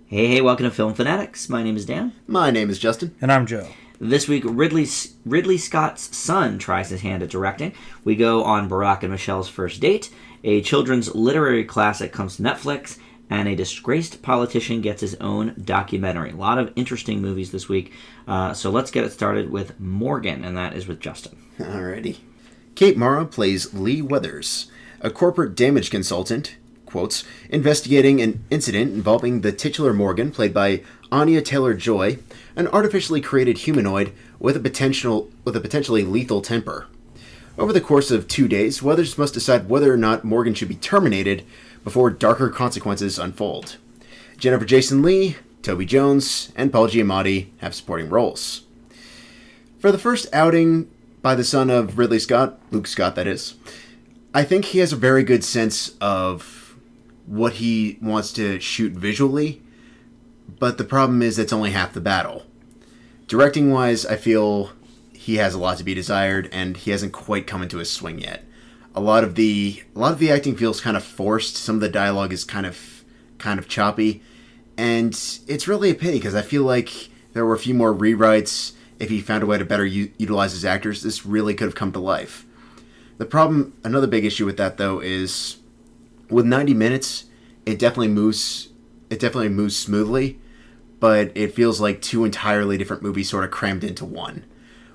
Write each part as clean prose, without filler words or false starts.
Hey, welcome to Film Fanatics. My name is Dan. My name is Justin. And I'm Joe. This week, Ridley Scott's son tries his hand at directing. We go on Barack and Michelle's first date. A children's literary classic comes to Netflix. And a disgraced politician gets his own documentary. A lot of interesting movies this week. So let's get it started with Morgan, and that is with Justin. Alrighty. Kate Mara plays Lee Weathers, a corporate damage consultant, quotes, investigating an incident involving the titular Morgan, played by Anya Taylor-Joy, an artificially created humanoid with a potentially lethal temper. Over the course of 2 days, Weathers must decide whether or not Morgan should be terminated before darker consequences unfold. Jennifer Jason Leigh, Toby Jones, and Paul Giamatti have supporting roles. For the first outing by the son of Ridley Scott, Luke Scott that is, I think he has a very good sense of what he wants to shoot visually, but the problem is that's only half the battle. Directing-wise, I feel he has a lot to be desired, and he hasn't quite come into his swing yet. A lot of the acting feels kind of forced. Some of the dialogue is kind of choppy, and it's really a pity because I feel like there were a few more rewrites. If he found a way to better utilize his actors, this really could have come to life. The problem, another big issue with that though, is with 90 minutes, it definitely moves smoothly, but it feels like two entirely different movies sort of crammed into one.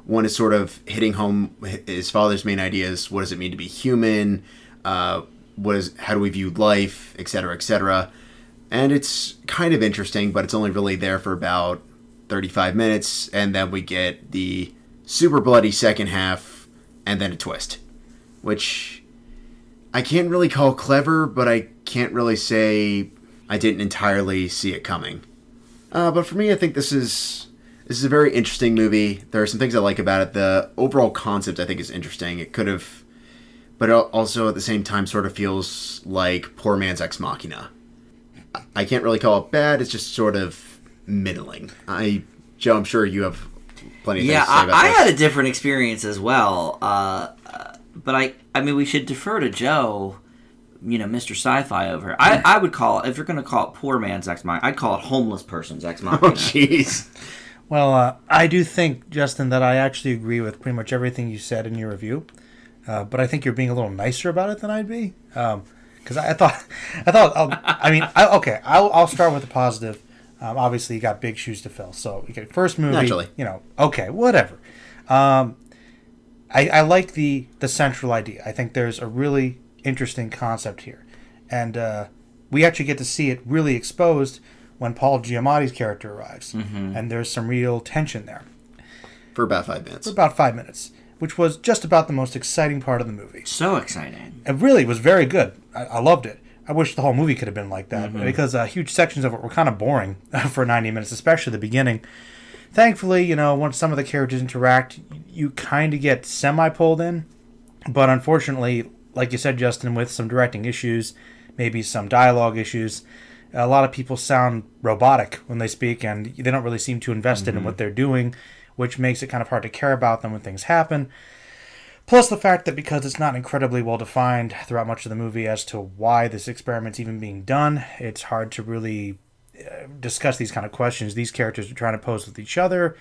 One is sort of hitting home his father's main ideas. What does it mean to be human? How do we view life, etc., etc. And it's kind of interesting, but it's only really there for about 35 minutes, and then we get the super bloody second half, and then a twist, which I can't really call clever, but I can't really say I didn't entirely see it coming. But for me, I think this is a very interesting movie. There are some things I like about it. The overall concept, I think, is interesting. It could have, but also at the same time sort of feels like poor man's Ex Machina. I can't really call it bad. It's just sort of middling. Joe, I'm sure you have plenty of things to say about this. I had a different experience as well. But I mean, we should defer to Joe, Mr. Sci-Fi over here. I would call it, if you're going to call it poor man's Ex Machina, I'd call it homeless person's Ex Machina. Oh, jeez. Well, I do think, Justin, that I actually agree with pretty much everything you said in your review. But I think you're being a little nicer about it than I'd be. Because I'll start with the positive. Obviously, you got big shoes to fill. So, you get first movie. Naturally. Okay, whatever. I like the central idea. I think there's a really interesting concept here. And we actually get to see it really exposed when Paul Giamatti's character arrives. Mm-hmm. And there's some real tension there. For about 5 minutes. Which was just about the most exciting part of the movie. So exciting. It really was very good. I loved it. I wish the whole movie could have been like that, mm-hmm. because huge sections of it were kind of boring for 90 minutes, especially the beginning. Thankfully, once some of the characters interact, you kind of get semi-pulled in. But unfortunately, like you said, Justin, with some directing issues, maybe some dialogue issues, a lot of people sound robotic when they speak, and they don't really seem too invested in what they're doing, which makes it kind of hard to care about them when things happen. Plus the fact that because it's not incredibly well defined throughout much of the movie as to why this experiment's even being done, it's hard to really discuss these kind of questions these characters are trying to pose with each other.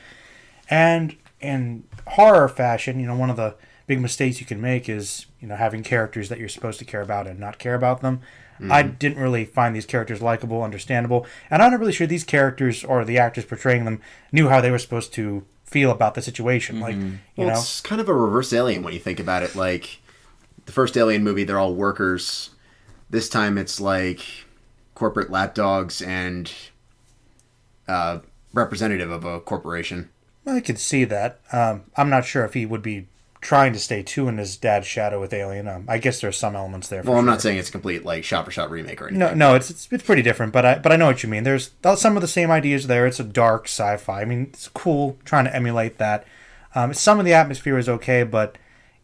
And in horror fashion, one of the big mistakes you can make is, having characters that you're supposed to care about and not care about them. Mm-hmm. I didn't really find these characters likable, understandable, and I'm not really sure these characters or the actors portraying them knew how they were supposed to feel about the situation. Mm-hmm. It's kind of a reverse Alien when you think about it. Like, the first Alien movie, they're all workers. This time it's like corporate lapdogs and representative of a corporation. I could see that. I'm not sure if he would be trying to stay too in his dad's shadow with Alien. I guess there's some elements there. Well, I'm not saying it's a complete shot-for-shot remake or anything. No, it's pretty different. But I know what you mean. There's some of the same ideas there. It's a dark sci-fi. I mean, it's cool trying to emulate that. Some of the atmosphere is okay, but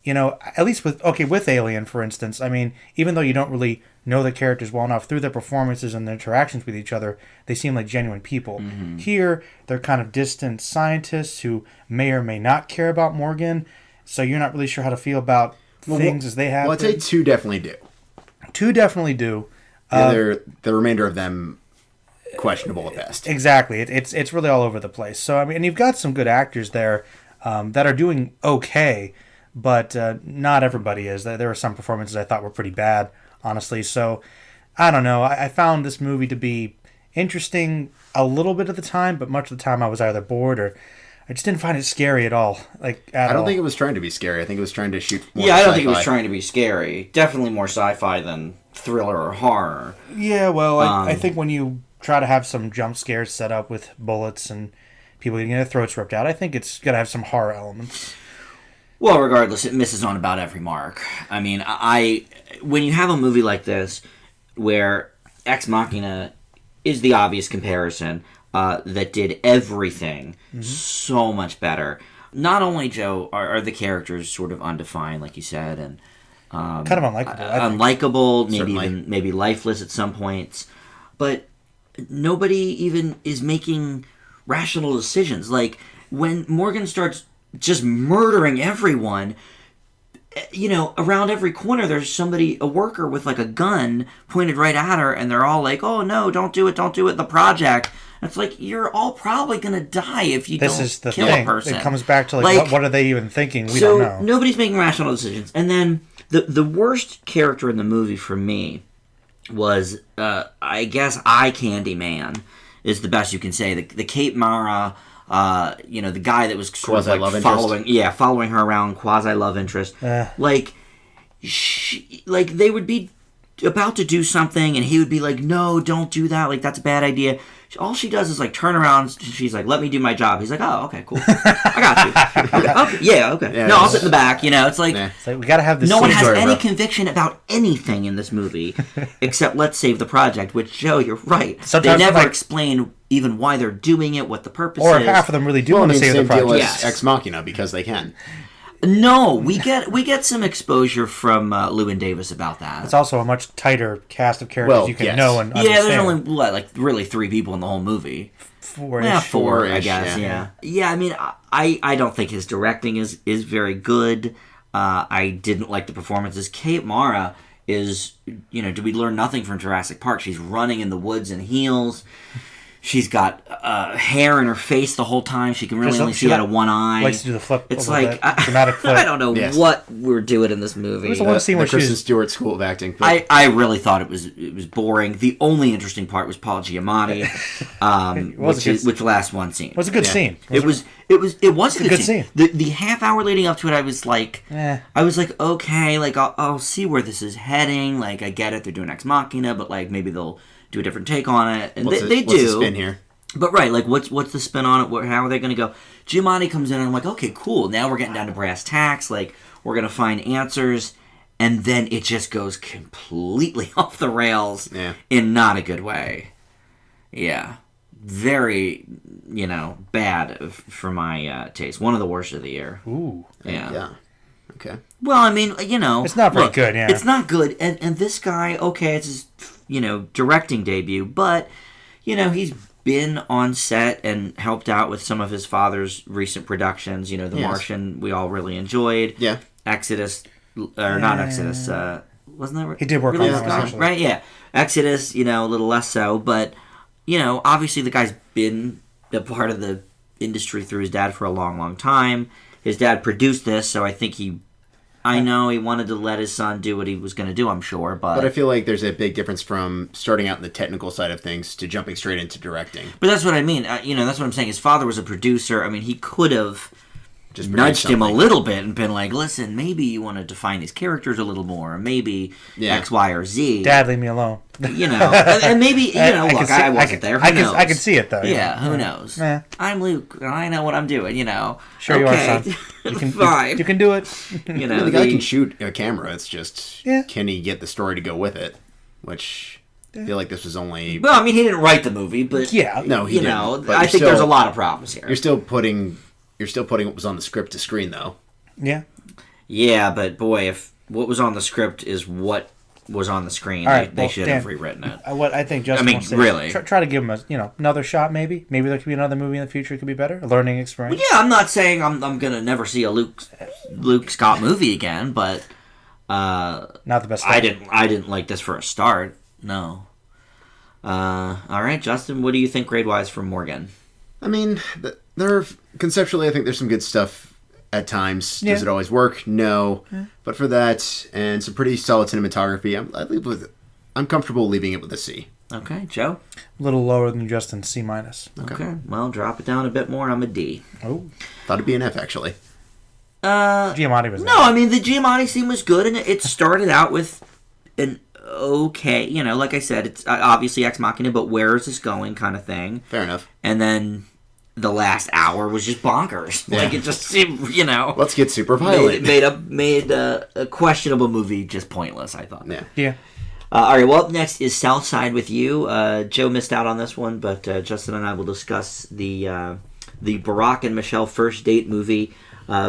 at least with Alien, for instance. I mean, even though you don't really know the characters well enough, through their performances and their interactions with each other, they seem like genuine people. Mm-hmm. Here, they're kind of distant scientists who may or may not care about Morgan. So you're not really sure how to feel about things as they happen. Well, I'd say two definitely do. Two definitely do. The remainder of them questionable at best. Exactly. It's really all over the place. So, I mean, and you've got some good actors there that are doing okay, but not everybody is. There were some performances I thought were pretty bad, honestly. So, I don't know. I found this movie to be interesting a little bit of the time, but much of the time I was either bored or I just didn't find it scary at all. I don't think it was trying to be scary. I think it was trying to shoot more Yeah, I don't sci-fi. think it was trying to be scary. Definitely more sci-fi than thriller or horror. Yeah, well, I think when you try to have some jump scares set up with bullets and people getting their throats ripped out, I think it's got to have some horror elements. Well, regardless, it misses on about every mark. I mean, when you have a movie like this where Ex Machina is the obvious comparison that did everything so much better. Not only, Joe, are the characters sort of undefined, like you said, and Kind of unlikable. unlikable, Certainly. maybe lifeless at some points, but nobody even is making rational decisions. Like when Morgan starts just murdering everyone, around every corner there's somebody, a worker with like a gun pointed right at her, and they're all like, "Oh no, don't do it, the project." And it's like, you're all probably gonna die if you This don't is the kill thing. a person. It comes back to like what are they even thinking? We So don't know. nobody's making rational decisions. And then the worst character in the movie for me was, I guess, Eye Candy Man is the best you can say. The Kate Mara, the guy that was sort of Quasi-love like following her around, quasi love interest. Like they would be about to do something, and he would be like, "No, don't do that. Like that's a bad idea." All she does is like turn around. She's like, "Let me do my job." He's like, "Oh, okay, cool. I got you. Okay, yeah, okay. Yeah, no, I'll sit in the back." It's like It's like we got to have this. no one has story, any bro. conviction about anything in this movie except let's save the project. Which, Joe, you're right. Sometimes they never like- explain even why they're doing it, what the purpose or is. half of them really do Well, I want to mean, save the same deal project. as Yes. Ex Machina because they can. No, we get some exposure from Llewyn Davis about that. It's also a much tighter cast of characters Well, you can yes. know and understand. Yeah, there's only like really 3 people in the whole movie. four-ish. Yeah, four, I Four-ish, guess. yeah. Yeah. I mean, I don't think his directing is very good. I didn't like the performances. Kate Mara is, did we learn nothing from Jurassic Park? She's running in the woods in heels. She's got hair in her face the whole time. She can really Just- only she see out of one eye. Likes to do the flip. It's a little like bit. Dramatic flip. I don't know Yes. what we're doing in this movie. There's the one scene The where she Kristen was. Stewart School of Acting. But I really thought it was boring. The only interesting part was Paul Giamatti, was a good- which lasts one scene. It was a good Yeah. scene. It was a good scene. scene. The half hour leading up to it, I was like, Eh. okay, like I'll see where this is heading. Like I get it, they're doing Ex Machina, but like maybe they'll do a different take on it, and what's they the do. spin here? But right, like what's the spin on it? How are they going to go? Giamatti comes in, and I'm like, okay, cool. Now we're getting down to brass tacks. Like we're going to find answers, and then it just goes completely off the rails Yeah. in not a good way. Yeah, very bad for my taste. One of the worst of the year. Ooh. Yeah. Okay. Well, I mean, It's not very good, yeah. It's not good, and this guy, okay, it's his, directing debut, but, he's been on set and helped out with some of his father's recent productions. The Martian, we all really enjoyed. Yeah. Exodus, or not Exodus, wasn't that? He did work really on that one, Scott? actually. Right, yeah. Exodus, a little less so, but, obviously the guy's been a part of the industry through his dad for a long, long time. His dad produced this, so I think I know he wanted to let his son do what he was going to do, I'm sure, But I feel like there's a big difference from starting out in the technical side of things to jumping straight into directing. But that's what I mean. That's what I'm saying. His father was a producer. I mean, he could have Just nudged him a something. little bit and been like, listen, maybe you want to define these characters a little more, or maybe Yeah. X, Y, or Z. Dad, leave me alone. And maybe, I look, can see- I I wasn't can- there. I Who can- knows? I can see it, though, Yeah, who knows? Eh. I'm Luke, and I know what I'm doing, Sure you are, son. Okay, You can, fine. You can do it. Yeah, the guy can shoot a camera. It's just, Yeah. can he get the story to go with it? Which, I feel like this was only... Well, I mean, he didn't write the movie, but, Yeah. No, he didn't. But I you're think there's a still- lot of problems here. You're still putting what was on the script to screen, though. Yeah. Yeah, but boy, if what was on the script is what was on the screen, All right, they well, should Dan, have rewritten it. What I think Justin I mean, wants to say, really. try to give him another shot. Maybe there could be another movie in the future. It could be better. A learning experience. Yeah, I'm not saying I'm gonna never see a Luke Scott movie again, but Not the best. I didn't like this for a start. No, All right, Justin, what do you think grade-wise for Morgan? I mean, conceptually, I think there's some good stuff at times. Yeah. Does it always work? No. But for that and some pretty solid cinematography, I'm comfortable leaving it with a C. Okay, Joe? A little lower than Justin, C-. Okay, well, drop it down a bit more. I'm a D. Oh. Thought it'd be an F, actually. Giamatti was No, I mean, the Giamatti scene was good, and it started out with an okay, like I said, it's obviously Ex Machina, but where is this going kind of thing. Fair enough. And then the last hour was just bonkers. Yeah. Like, it just seemed, Let's get super violent. made a questionable movie just pointless, I thought. Yeah. All right, well, up next is Southside With You. Joe missed out on this one, but Justin and I will discuss the Barack and Michelle first date movie.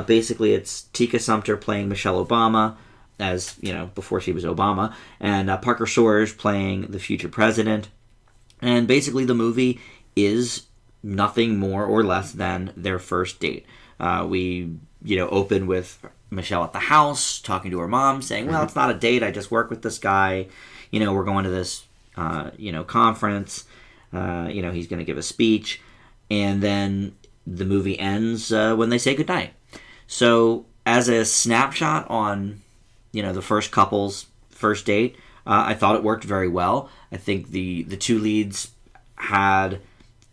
Basically, it's Tika Sumpter playing Michelle Obama, as, before she was Obama, and Parker Soares playing the future president. And basically, the movie is nothing more or less than their first date. We, open with Michelle at the house, talking to her mom, saying, well, it's not a date, I just work with this guy. We're going to this, conference. He's going to give a speech. And then the movie ends when they say goodnight. So, as a snapshot on, the first couple's first date, I thought it worked very well. I think the two leads had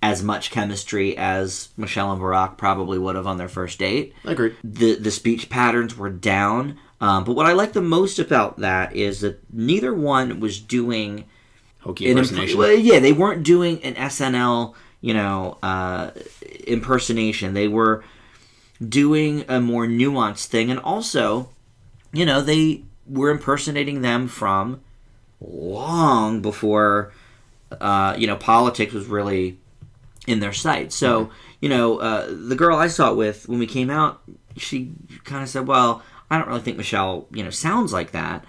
as much chemistry as Michelle and Barack probably would have on their first date. Agreed. The speech patterns were down. But what I like the most about that is that neither one was doing hokey impersonation. They weren't doing an SNL, impersonation. They were doing a more nuanced thing, and also, they were impersonating them from long before, politics was really in their sight. So, the girl I saw it with, when we came out, she kind of said, well, I don't really think Michelle, sounds like that.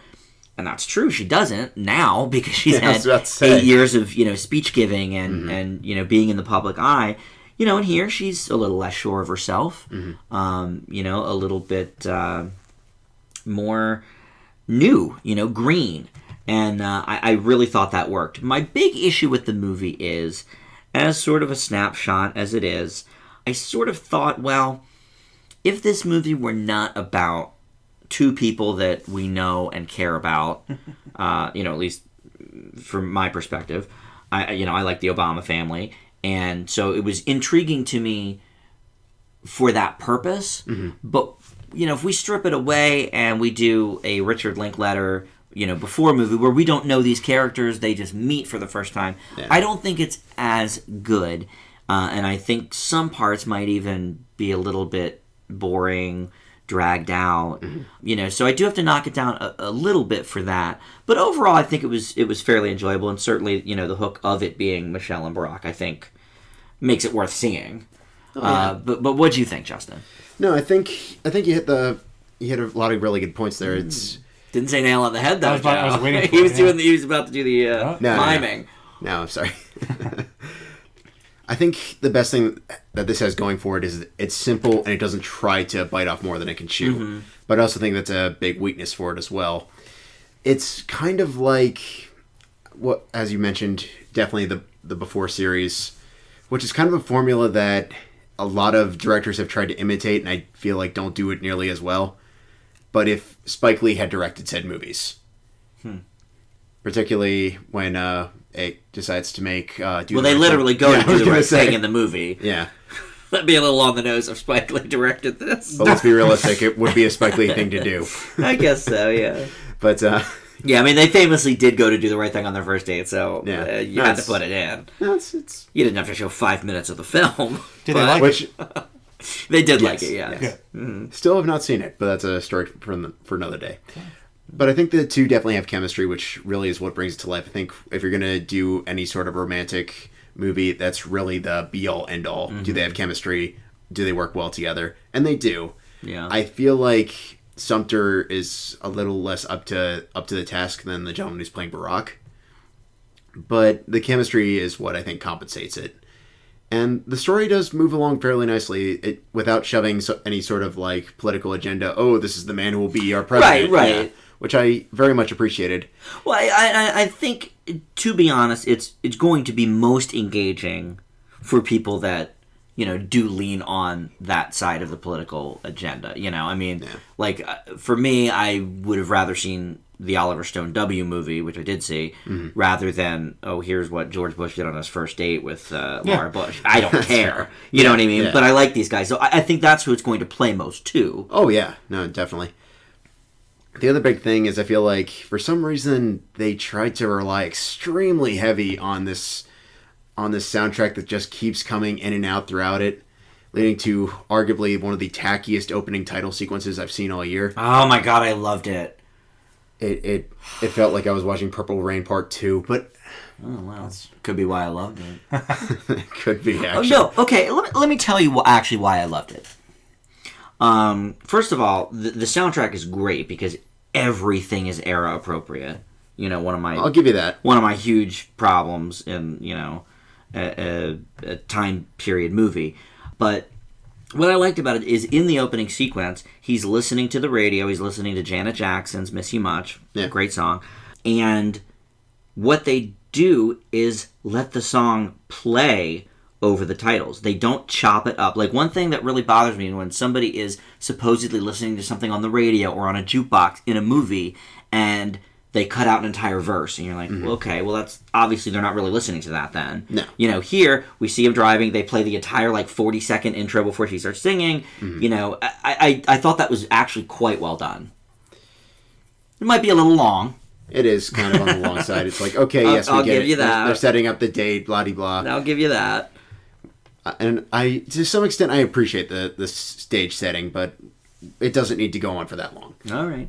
And that's true. She doesn't now because she's had 8 years of, speech giving and being in the public eye. And here she's a little less sure of herself. A little bit more new, green. And I really thought that worked. My big issue with the movie is, as sort of a snapshot as it is, I sort of thought, well, if this movie were not about two people that we know and care about, at least from my perspective, I like the Obama family, and so it was intriguing to me for that purpose. But if we strip it away and we do a Richard Linklater, before movie where we don't know these characters, they just meet for the first time, I don't think it's as good, and I think some parts might even be a little bit boring, dragged out, so I do have to knock it down a little bit for that. But overall, I think it was fairly enjoyable, and certainly, the hook of it being Michelle and Barack, I think, makes it worth seeing. But what do you think, Justin? No, I think you hit a lot of really good points there. It's didn't say nail on the head though. I was waiting for he was it, doing. He was about to do the miming. No, I'm sorry. I think the best thing that this has going for it is it's simple and it doesn't try to bite off more than it can chew. But I also think that's a big weakness for it as well. It's kind of like what, as you mentioned, definitely the Before series, which is kind of a formula that a lot of directors have tried to imitate, and I feel like don't do it nearly as well. But if Spike Lee had directed said movies, particularly when it decides to make they literally go to do the right thing in the movie. Yeah. That'd be a little on the nose if Spike Lee directed this. But let's be realistic, it would be a Spike Lee thing to do. I guess so, yeah. But yeah, I mean, they famously did go to do the right thing on their first date, so you had to put it in. No, you didn't have to show 5 minutes of the film. Did they like it? They did like it, yes. Yes. Still have not seen it, but that's a story for another day. Okay. But I think the two definitely have chemistry, which really is what brings it to life. I think if you're going to do any sort of romantic movie, that's really the be-all, end-all. Do they have chemistry? Do they work well together? And they do. Yeah. I feel like Sumpter is a little less up to the task than the gentleman who's playing Barack. But the chemistry is what I think compensates it. And the story does move along fairly nicely without shoving any sort of like political agenda. Oh, this is the man who will be our president. Right. Yeah, which I very much appreciated. Well, I think to be honest, it's going to be most engaging for people that, do lean on that side of the political agenda. I mean, like, for me, I would have rather seen the Oliver Stone W movie, which I did see, rather than, here's what George Bush did on his first date with Laura Bush. I don't care. You know what I mean? Yeah. But I like these guys. So I think that's who it's going to play most to. Oh, yeah. No, definitely. The other big thing is I feel like, for some reason, they tried to rely extremely heavy on this soundtrack that just keeps coming in and out throughout it, leading to arguably one of the tackiest opening title sequences I've seen all year. Oh my god, I loved it. It felt like I was watching Purple Rain Part 2, but... Oh, well, could be why I loved it. Could be, actually. Oh, no, okay, let me tell you why I loved it. First of all, the soundtrack is great because everything is era appropriate. I'll give you that. One of my huge problems in, a time period movie. But what I liked about it is in the opening sequence, he's listening to the radio, he's listening to Janet Jackson's Miss You Much, great song, and what they do is let the song play over the titles. They don't chop it up. Like, one thing that really bothers me when somebody is supposedly listening to something on the radio or on a jukebox in a movie and they cut out an entire verse, and you're like, okay, well, that's obviously they're not really listening to that then. No. Here, we see him driving, they play the entire, 40-second intro before she starts singing. I thought that was actually quite well done. It might be a little long. It is kind of on the long side. It's like, okay, yes, we I'll get give it. You that. They're setting up the date, blah-de-blah. I'll give you that. And to some extent, I appreciate the stage setting, but it doesn't need to go on for that long. All right.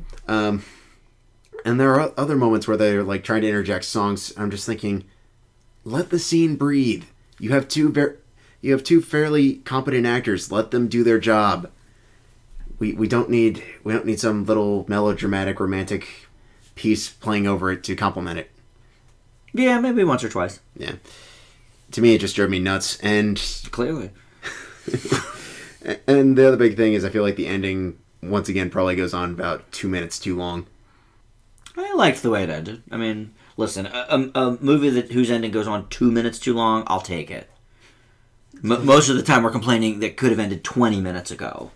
And there are other moments where they're trying to interject songs. I'm just thinking, let the scene breathe. You have two fairly competent actors. Let them do their job. We don't need some little melodramatic romantic piece playing over it to complement it. Yeah, maybe once or twice. Yeah. To me, it just drove me nuts. And clearly. And the other big thing is I feel like the ending, once again, probably goes on about 2 minutes too long. I liked the way it ended. I mean, listen, a movie whose ending goes on 2 minutes too long, I'll take it. Most of the time we're complaining that could have ended 20 minutes ago.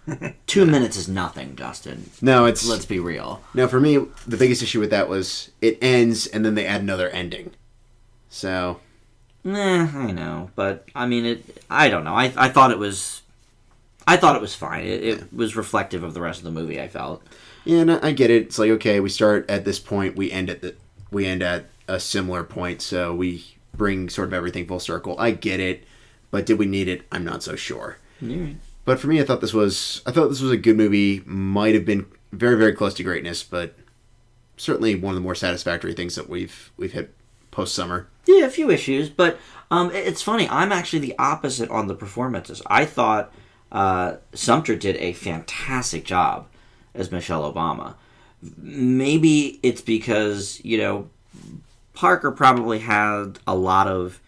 2 minutes is nothing, Justin. No, let's be real. No, for me, the biggest issue with that was it ends and then they add another ending. So... I know, but I mean, I don't know. I thought it was fine. It was reflective of the rest of the movie, I felt. Yeah, and I get it. It's like, okay, we start at this point, we end at a similar point, so we bring sort of everything full circle. I get it, but did we need it? I'm not so sure. Right. But for me, I thought this was a good movie. Might have been very, very close to greatness, but certainly one of the more satisfactory things that we've hit post summer. Yeah, a few issues, but it's funny. I'm actually the opposite on the performances. I thought Sumter did a fantastic job as Michelle Obama. Maybe it's because, Parker probably had a lot of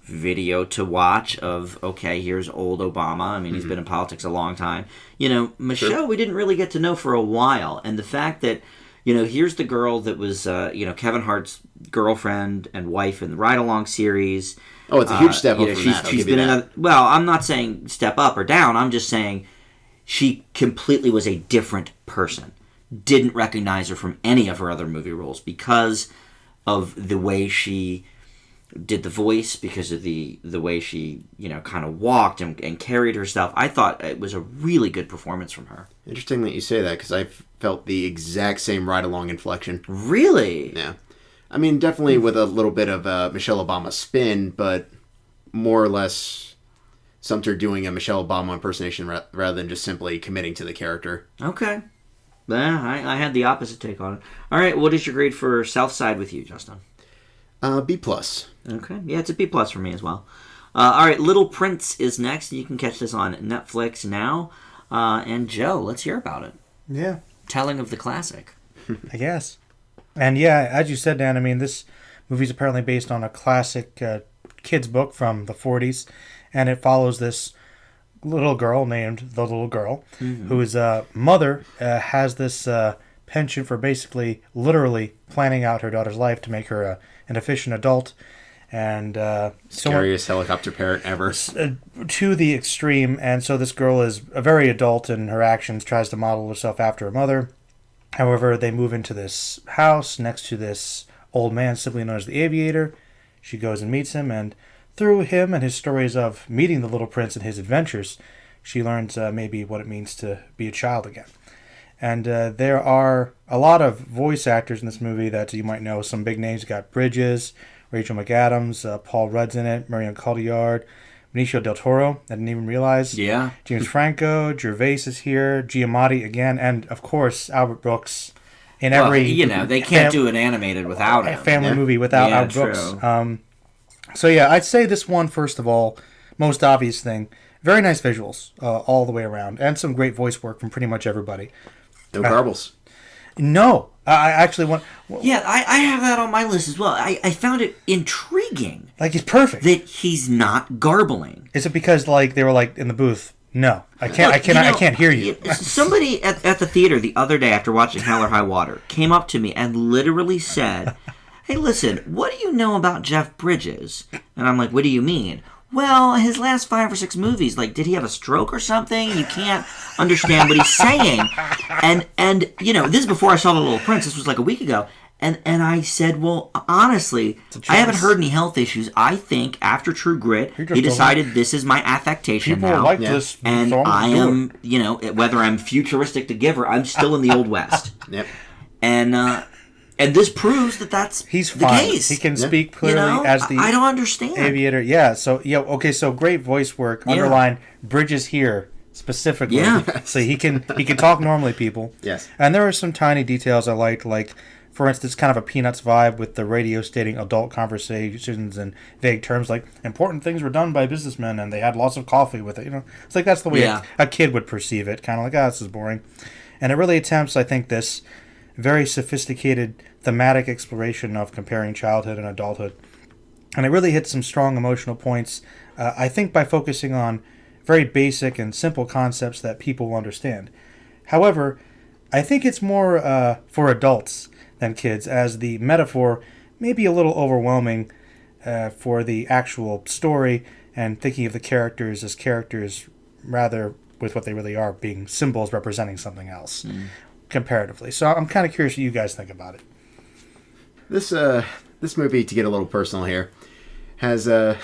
video to watch of, okay, here's old Obama. I mean, he's been in politics a long time. Michelle, we didn't really get to know for a while. And the fact that, here's the girl that was, Kevin Hart's girlfriend and wife in the Ride Along series. Oh, it's a huge step up from that. She's been well, I'm not saying step up or down. I'm just saying she completely was a different person. Didn't recognize her from any of her other movie roles because of the way she did the voice, because of the way she, kind of walked and carried herself. I thought it was a really good performance from her. Interesting that you say that, because I felt the exact same ride-along inflection. Really? Yeah. I mean, definitely with a little bit of Michelle Obama spin, but more or less Sumter doing a Michelle Obama impersonation rather than just simply committing to the character. Okay. Yeah, I had the opposite take on it. All right, what is your grade for Southside With You, Justin? B+. Okay. Yeah, it's a B+ for me as well. All right, Little Prince is next. You can catch this on Netflix now. And Joe, let's hear about it. Yeah. Telling of the classic. I guess. And yeah, as you said, Dan, I mean, this movie's apparently based on a classic kid's book from the 40s. And it follows this little girl named The Little Girl, whose mother has this penchant for basically, literally planning out her daughter's life to make her an efficient adult. And Scariest helicopter parent ever. To the extreme. And so this girl is a very adult in her actions, tries to model herself after her mother. However, they move into this house next to this old man, simply known as the Aviator. She goes and meets him, and through him and his stories of meeting the little prince and his adventures, she learns maybe what it means to be a child again. And there are a lot of voice actors in this movie that you might know. Some big names. You got Bridges, Rachel McAdams, Paul Rudd's in it, Marion Cotillard, Benicio del Toro, I didn't even realize. Yeah. James Franco, Gervais is here, Giamatti again, and of course Albert Brooks in every... they can't do an animated without him. Family movie without Albert Brooks. So yeah, I'd say this one, first of all, most obvious thing, very nice visuals all the way around, and some great voice work from pretty much everybody. No garbles. No. I actually want... Yeah, I have that on my list as well. I found it intriguing. Like, he's perfect. That he's not garbling. Is it because, they were, in the booth? No. I can't hear you. Somebody at the theater the other day after watching Hell or High Water came up to me and literally said, "Hey, listen, what do you know about Jeff Bridges?" And I'm like, "What do you mean?" "Well, his last 5 or 6 movies, did he have a stroke or something? You can't understand what he's saying." And this is before I saw The Little Prince. This was a week ago. And I said, well, honestly, I haven't heard any health issues. I think after True Grit, he decided this is my affectation people now. Like this, and I am, whether I'm futuristic to Giver, I'm still in the Old West. Yep. And this proves that that's he's the fine. case. He can speak clearly as the I don't understand. Aviator. Yeah. So okay. So great voice work. Underline Bridges here specifically. Yeah. So he can talk normally, people. Yes. And there are some tiny details I liked, like for instance, kind of a Peanuts vibe with the radio stating adult conversations and vague terms like important things were done by businessmen and they had lots of coffee with it. It's like that's the way a kid would perceive it. Kind of like, this is boring. And it really attempts, I think, this very sophisticated thematic exploration of comparing childhood and adulthood. And it really hits some strong emotional points, I think, by focusing on very basic and simple concepts that people will understand. However, I think it's more for adults than kids, as the metaphor may be a little overwhelming for the actual story, and thinking of the characters as characters rather with what they really are, being symbols representing something else. Comparatively. So I'm kind of curious what you guys think about it. This movie, to get a little personal here, has a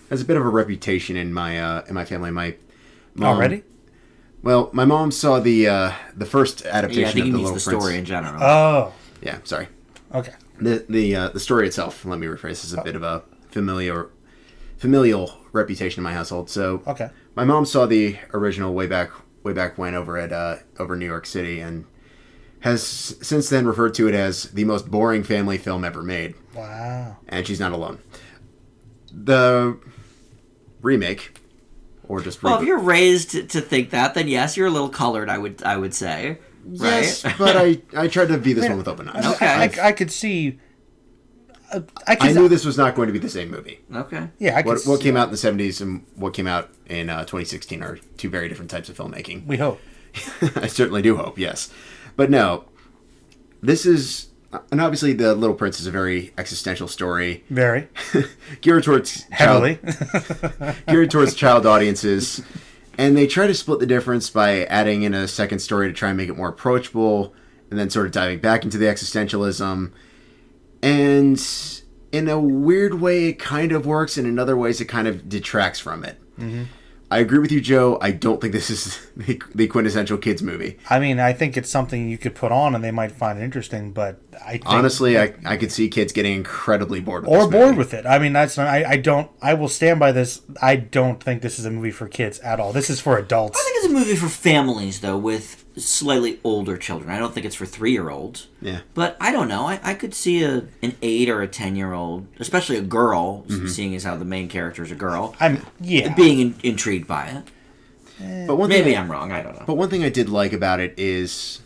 bit of a reputation in my family. My mom, already? Well, my mom saw the first adaptation I think of The he means Little the Prince. story in general. Oh. Yeah, sorry. Okay. The story itself, let me rephrase, is a bit of a familial reputation in my household. So okay. My mom saw the original way back when over New York City, and has since then referred to it as the most boring family film ever made. Wow. And she's not alone. The remake, or just well, if you're raised to think that, then yes, you're a little colored. I would say. Yes, right? But I tried to view this one with open eyes. Okay. I could see. I knew this was not going to be the same movie. Okay. Yeah, what came out in the 70s and what came out in 2016 are two very different types of filmmaking. We hope. I certainly do hope, yes. But no, this is... And obviously, The Little Prince is a very existential story. Very. geared towards heavily. Geared towards child audiences. And they try to split the difference by adding in a second story to try and make it more approachable, and then sort of diving back into the existentialism. And in a weird way, it kind of works, and in other ways, it kind of detracts from it. Mm-hmm. I agree with you, Joe. I don't think this is the quintessential kids movie. I mean, I think it's something you could put on and they might find it interesting, but I think... Honestly, I could see kids getting incredibly bored with or this movie. bored with it. I mean, that's not, I will stand by this. I don't think this is a movie for kids at all. This is for adults. I think it's a movie for families, though, with slightly older children. I don't think it's for 3-year-olds. Yeah. But I don't know. I could see an 8 or a 10-year-old, especially a girl, seeing as how the main character is a girl, being intrigued by it. But maybe I'm wrong. I don't know. But one thing I did like about it is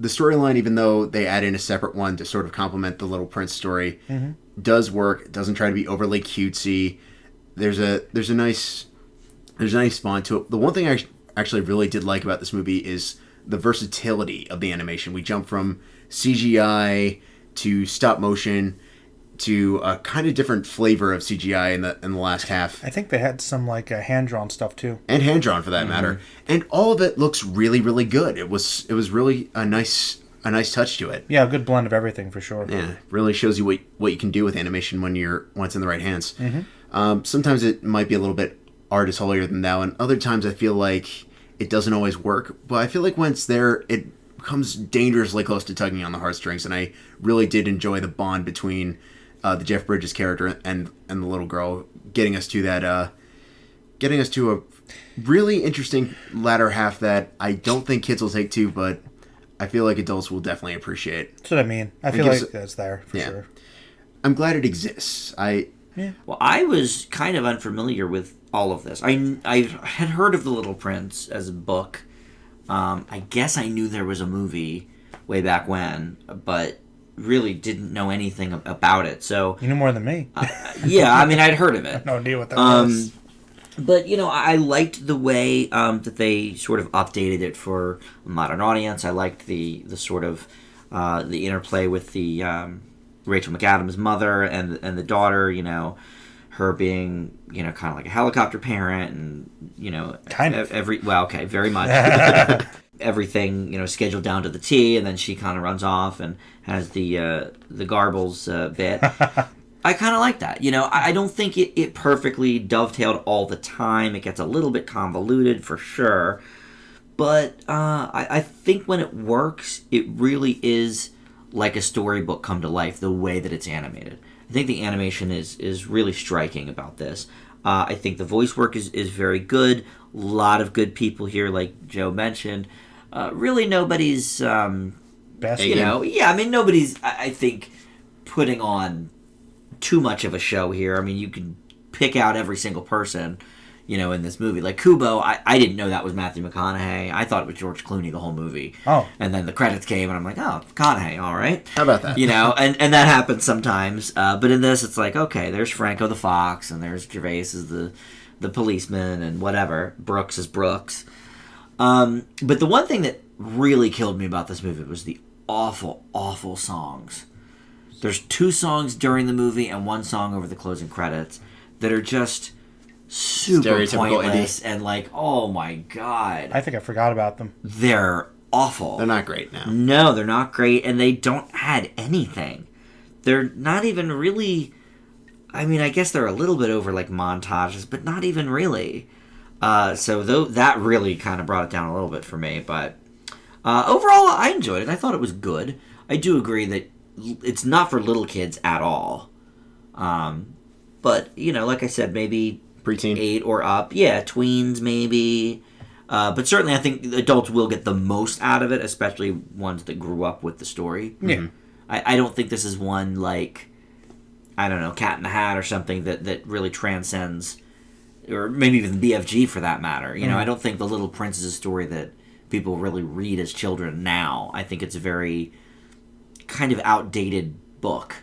the storyline, even though they add in a separate one to sort of complement the Little Prince story, does work. It doesn't try to be overly cutesy. There's a nice bond to it. The one thing I actually really did like about this movie is the versatility of the animation. We jump from CGI to stop motion to a kind of different flavor of CGI in the last half. I think they had some like hand-drawn stuff too. And hand-drawn for that matter. And all of it looks really, really good. It was really a nice touch to it. Yeah, a good blend of everything for sure. Yeah, really shows you what you can do with animation when it's in the right hands. Sometimes it might be a little bit artist holier than thou, and other times I feel like it doesn't always work. But I feel like when it's there, it comes dangerously close to tugging on the heartstrings, and I really did enjoy the bond between the Jeff Bridges character and the little girl, getting us to a really interesting latter half that I don't think kids will take to, but I feel like adults will definitely appreciate. That's what I mean. I feel like that's there for sure. I'm glad it exists. Well, I was kind of unfamiliar with all of this. I had heard of The Little Prince as a book. I guess I knew there was a movie way back when, but really didn't know anything about it. So you knew more than me. Yeah, I mean, I'd heard of it. No idea what that was. But, I liked the way that they sort of updated it for a modern audience. I liked the sort of the interplay with the Rachel McAdams' mother and the daughter, her being, kind of like a helicopter parent and, kind of. Very much. Everything, scheduled down to the T, and then she kind of runs off and has the garbles bit. I kind of like that. I don't think it perfectly dovetailed all the time. It gets a little bit convoluted for sure. But I think when it works, it really is like a storybook come to life, the way that it's animated. I think the animation is really striking about this. I think the voice work is very good. A lot of good people here, like Joe mentioned. Really nobody's... Best. Nobody's, I think, putting on too much of a show here. I mean, you can pick out every single person, in this movie. Like Kubo, I didn't know that was Matthew McConaughey. I thought it was George Clooney the whole movie. Oh. And then the credits came, and I'm like, oh, McConaughey, all right. How about that? And that happens sometimes. But in this, it's like, okay, there's Franco the Fox, and there's Gervais as the policeman, and whatever. Brooks is Brooks. But the one thing that really killed me about this movie was the awful, awful songs. There's 2 songs during the movie and 1 song over the closing credits that are just super pointless and like, oh my god. I think I forgot about them. They're awful. They're not great now. No, they're not great, and they don't add anything. They're not even really... I mean, I guess they're a little bit over like montages, but not even really. So that really kind of brought it down a little bit for me, but overall, I enjoyed it. I thought it was good. I do agree that it's not for little kids at all. But, like I said, maybe preteen, 8 or up. Yeah, tweens maybe. But certainly I think adults will get the most out of it, especially ones that grew up with the story. Yeah. I don't think this is one like, I don't know, Cat in the Hat or something that really transcends, or maybe even BFG for that matter. I don't think The Little Prince is a story that people really read as children now. I think it's a very kind of outdated book.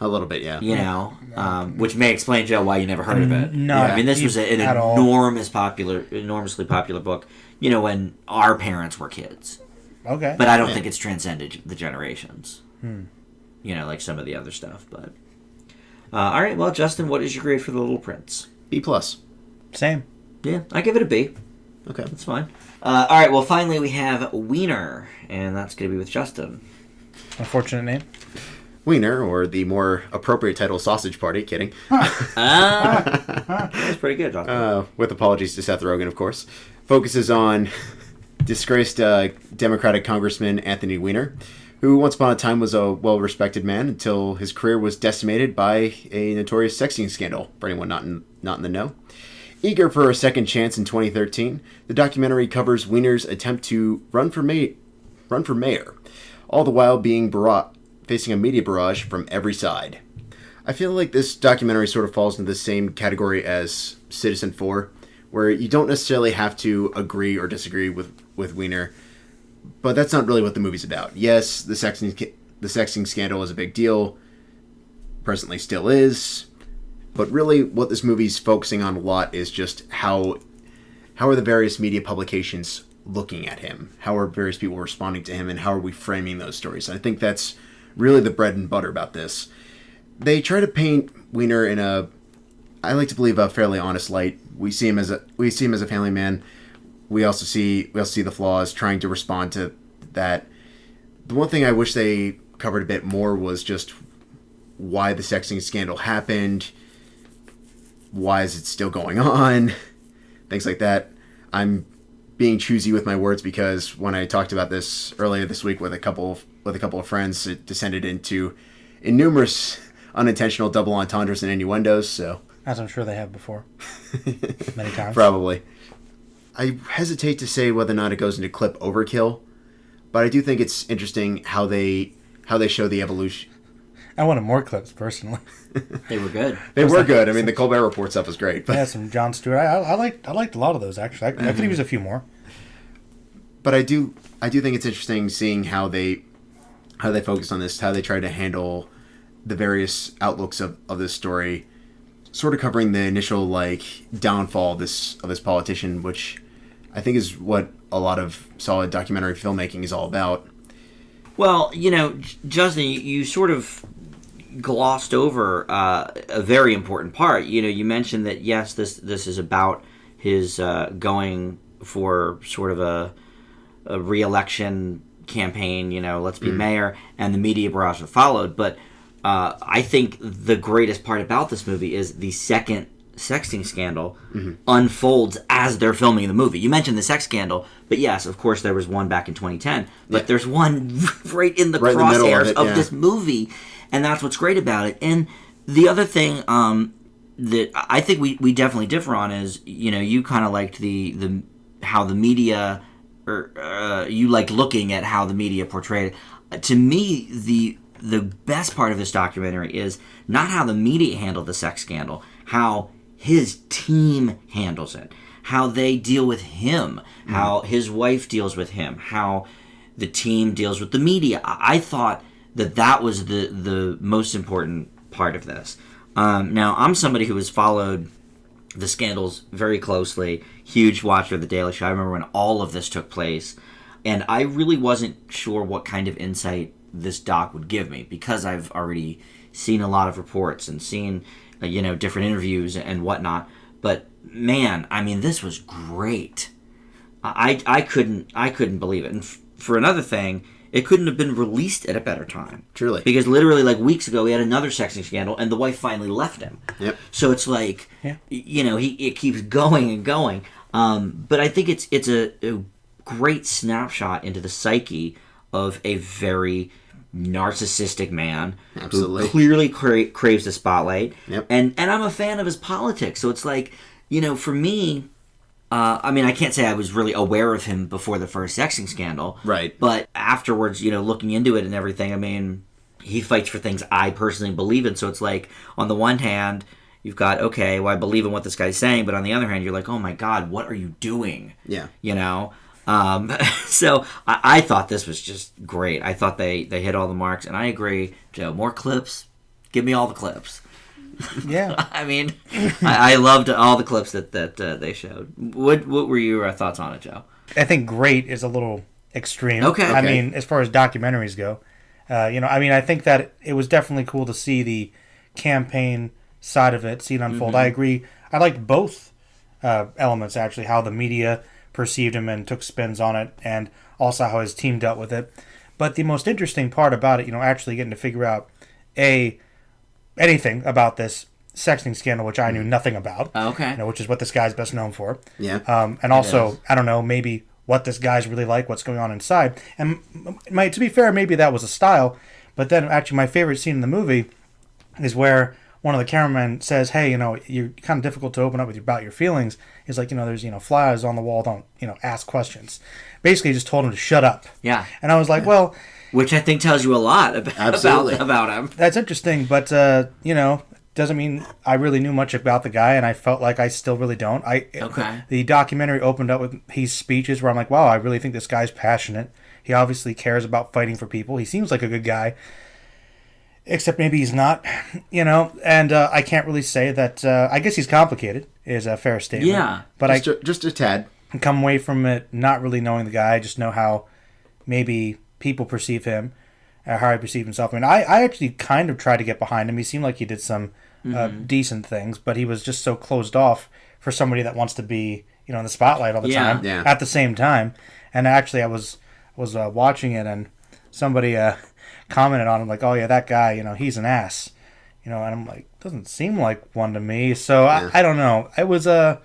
A little bit, yeah. Which may explain, Joe, why you never heard of it. No. I mean, this was an enormously popular book, when our parents were kids. Okay. But I don't think it's transcended the generations. Like some of the other stuff. But all right, well, Justin, what is your grade for The Little Prince? B+. Same. Yeah, I give it a B. Okay. That's fine. All right, well, finally we have Weiner, and that's going to be with Justin. Unfortunate name. Weiner, or the more appropriate title, Sausage Party. Kidding. That's pretty good, Justin. With apologies to Seth Rogen, of course. Focuses on disgraced Democratic Congressman Anthony Weiner, who once upon a time was a well-respected man until his career was decimated by a notorious sexting scandal, for anyone not in the know. Eager for a second chance in 2013, the documentary covers Weiner's attempt to run for mayor, all the while being facing a media barrage from every side. I feel like this documentary sort of falls into the same category as Citizen 4, where you don't necessarily have to agree or disagree with Weiner, but that's not really what the movie's about. Yes, the sexting scandal is a big deal, presently still is, but really what this movie's focusing on a lot is just how are the various media publications looking at him? How are various people responding to him, and how are we framing those stories? And I think that's really the bread and butter about this. They try to paint Weiner in I like to believe, a fairly honest light. We see him as a family man. We also see the flaws, trying to respond to that. The one thing I wish they covered a bit more was just why the sexting scandal happened. Why is it still going on? Things like that. I'm being choosy with my words because when I talked about this earlier this week with a couple of friends, it descended into numerous unintentional double entendres and innuendos. So, as I'm sure they have before, many times. Probably. I hesitate to say whether or not it goes into clip overkill, but I do think it's interesting how they show the evolution. I wanted more clips, personally. They were good. They were good. I mean, the Colbert Report stuff was great. But, yeah, some Jon Stewart. I liked a lot of those, actually. I could use a few more. But I do think it's interesting seeing how they focus on this, how they try to handle the various outlooks of this story, sort of covering the initial downfall of this politician, which I think is what a lot of solid documentary filmmaking is all about. Well, Justin, you sort of glossed over a very important part. You mentioned that yes, this is about his going for sort of a re-election campaign. Let's be mayor, and the media barrage that followed. But I think the greatest part about this movie is the second sexting scandal unfolds as they're filming the movie. You mentioned the sex scandal, but yes, of course, there was one back in 2010. But there's one right in the crosshairs of this movie, and that's what's great about it. And the other thing that I think we definitely differ on is, you kind of liked the how the media, or you liked looking at how the media portrayed it. To me, the best part of this documentary is not how the media handled the sex scandal, how his team handles it, how they deal with him, how his wife deals with him, how the team deals with the media. I thought that was the most important part of this. Now, I'm somebody who has followed the scandals very closely, huge watcher of The Daily Show. I remember when all of this took place, and I really wasn't sure what kind of insight this doc would give me, because I've already seen a lot of reports and seen different interviews and whatnot. But man, I mean, this was great. I couldn't believe it. And for another thing, it couldn't have been released at a better time. Truly, because literally weeks ago he had another sexting scandal, and the wife finally left him. Yep. So it's it keeps going and going. But I think it's a great snapshot into the psyche of a very narcissistic man. Absolutely. Who clearly craves the spotlight. Yep. And I'm a fan of his politics. So it's for me, I can't say I was really aware of him before the first sexting scandal. Right. But afterwards, looking into it and everything, he fights for things I personally believe in. So it's on the one hand, you've got, okay, well, I believe in what this guy's saying. But on the other hand, you're like, oh my God, what are you doing? Yeah. So I thought this was just great. I thought they hit all the marks, and I agree, Joe. More clips, give me all the clips. Yeah, I loved all the clips that they showed. What were your thoughts on it, Joe? I think great is a little extreme. Okay. I mean, as far as documentaries go, I think that it was definitely cool to see the campaign side of it, see it unfold. I agree. I liked both elements, actually, how the media perceived him and took spins on it, and also how his team dealt with it. But the most interesting part about it, actually getting to figure out anything about this sexting scandal, which I knew nothing about. Okay. Which is what this guy's best known for. Yeah. And also, I don't know, maybe what this guy's really like, what's going on inside. And to be fair, maybe that was a style. But then, actually, my favorite scene in the movie is where one of the cameramen says, hey, you're kind of difficult to open up about your feelings. He's like, there's, flies on the wall, don't, ask questions. Basically, he just told him to shut up. Yeah. And I was like, well... Which I think tells you a lot about him. That's interesting, but, doesn't mean I really knew much about the guy, and I felt like I still really don't. Okay. The documentary opened up with his speeches where I'm like, wow, I really think this guy's passionate. He obviously cares about fighting for people. He seems like a good guy. Except maybe he's not, and I can't really say that. I guess he's complicated, is a fair statement. Yeah. But just a tad. come away from it not really knowing the guy. I just know how maybe people perceive him, how he perceives himself. I mean, I actually kind of tried to get behind him. He seemed like he did some decent things, but he was just so closed off for somebody that wants to be, in the spotlight all the time at the same time. And actually, I was watching it, and somebody commented on him like, "Oh yeah, that guy, he's an ass," and I'm like, doesn't seem like one to me. So I don't know. It was an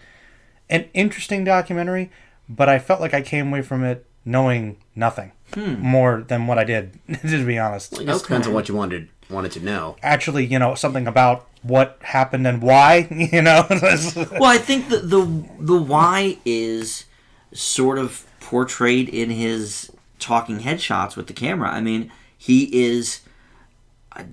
interesting documentary, but I felt like I came away from it knowing nothing more than what I did, to be honest. Well, I guess it depends on what you wanted to know. Actually, something about what happened and why, Well, I think that the why is sort of portrayed in his talking headshots with the camera. I mean, he is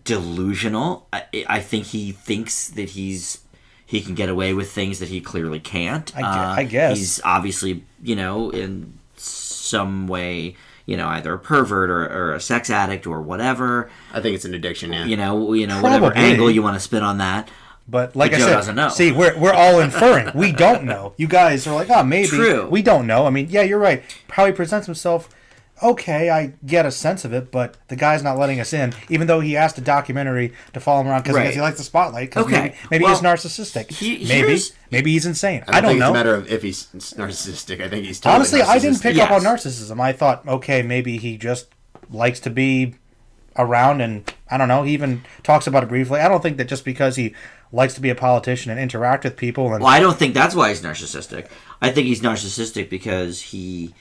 delusional. I think he thinks that he can get away with things that he clearly can't. I guess. He's obviously, in some way, either a pervert or a sex addict or whatever. I think it's an addiction, yeah. Whatever angle you want to spin on that. But like I Joe said, doesn't know. See, we're all inferring. We don't know. You guys are like, oh, maybe. True. We don't know. I mean, yeah, you're right. How he presents himself, okay, I get a sense of it, but the guy's not letting us in, even though he asked a documentary to follow him around because he likes the spotlight. Okay. Maybe he's narcissistic. Maybe he's insane. I don't know. It's a matter of if he's narcissistic. I think he's totally Honestly, I didn't pick up on Yes. narcissism. I thought, okay, maybe he just likes to be around, and I don't know, he even talks about it briefly. I don't think that just because he likes to be a politician and interact with people. And Well, I don't think that's why he's narcissistic. I think he's narcissistic because he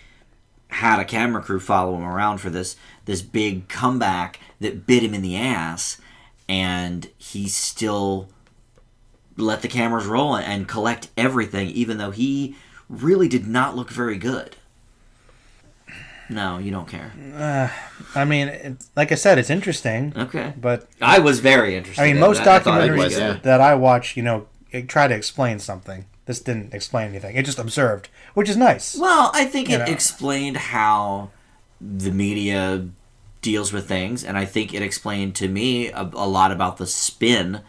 had a camera crew follow him around for this big comeback that bit him in the ass, and he still let the cameras roll and collect everything, even though he really did not look very good. No, you don't care. I mean, like I said, it's interesting. Okay. But I was very interested. I mean, in most that. I thought it documentaries was good. that I watch, it try to explain something. This didn't explain anything. It just observed, which is nice. Well, I think it know. explained how the media deals with things, and I think it explained to me a lot about the spin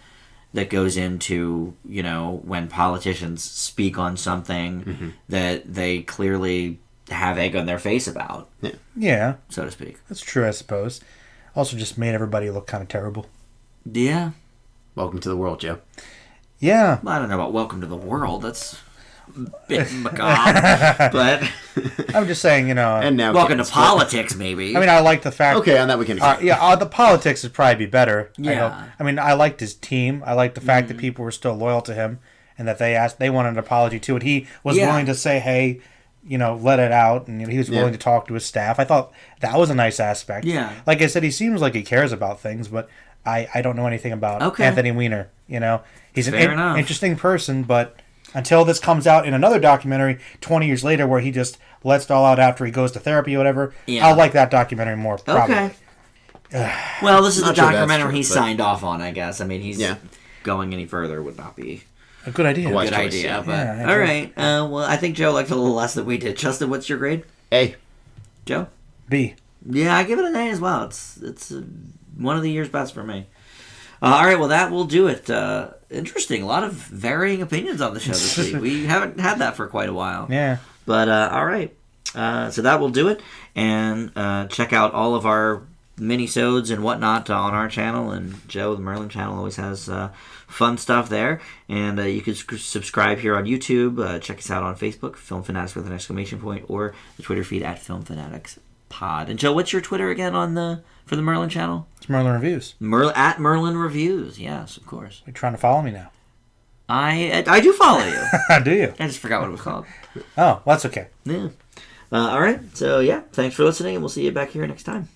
that goes into, when politicians speak on something that they clearly have egg on their face about. Yeah. So to speak. That's true, I suppose. Also just made everybody look kind of terrible. Yeah. Welcome to the world, Joe. Yeah. Well, I don't know about welcome to the world. That's a bit macabre. But I'm just saying, And now welcome to kids, politics, maybe. I mean, I like the fact... Okay, on that we can agree. the politics would probably be better. Yeah. I mean, I liked his team. I liked the fact that people were still loyal to him and that they wanted an apology too. And he was willing to say, hey, let it out. And he was willing to talk to his staff. I thought that was a nice aspect. Yeah. Like I said, he seems like he cares about things, but I don't know anything about Anthony Weiner. He's an interesting person, but until this comes out in another documentary 20 years later where he just lets it all out after he goes to therapy or whatever, I'll like that documentary more, probably. Okay. Well, this is the Not sure that's documentary true, he but- signed off on, I guess. I mean, he's going any further would not be A good idea. a Wise good choice, idea. yeah. But Yeah, all right. Well, I think Joe liked it a little less than we did. Justin, what's your grade? A. Joe? B. Yeah, I give it an A as well. It's one of the year's best for me. All right, well, that will do it. Interesting. A lot of varying opinions on the show this week. We haven't had that for quite a while. Yeah. But, all right. So that will do it. And check out all of our mini-sodes and whatnot on our channel. And Joe, the Merlin channel, always has fun stuff there. And you can subscribe here on YouTube. Check us out on Facebook, Film Fanatics with an exclamation point, or the Twitter feed at Film Fanatics Pod. And Joe, what's your Twitter again for the Merlin channel? It's Merlin Reviews. At Merlin Reviews. Yes, of course. You're trying to follow me now. I do follow you. Do you? I just forgot what it was called. Oh, well, that's okay. Yeah. All right. So, yeah, thanks for listening, and we'll see you back here next time.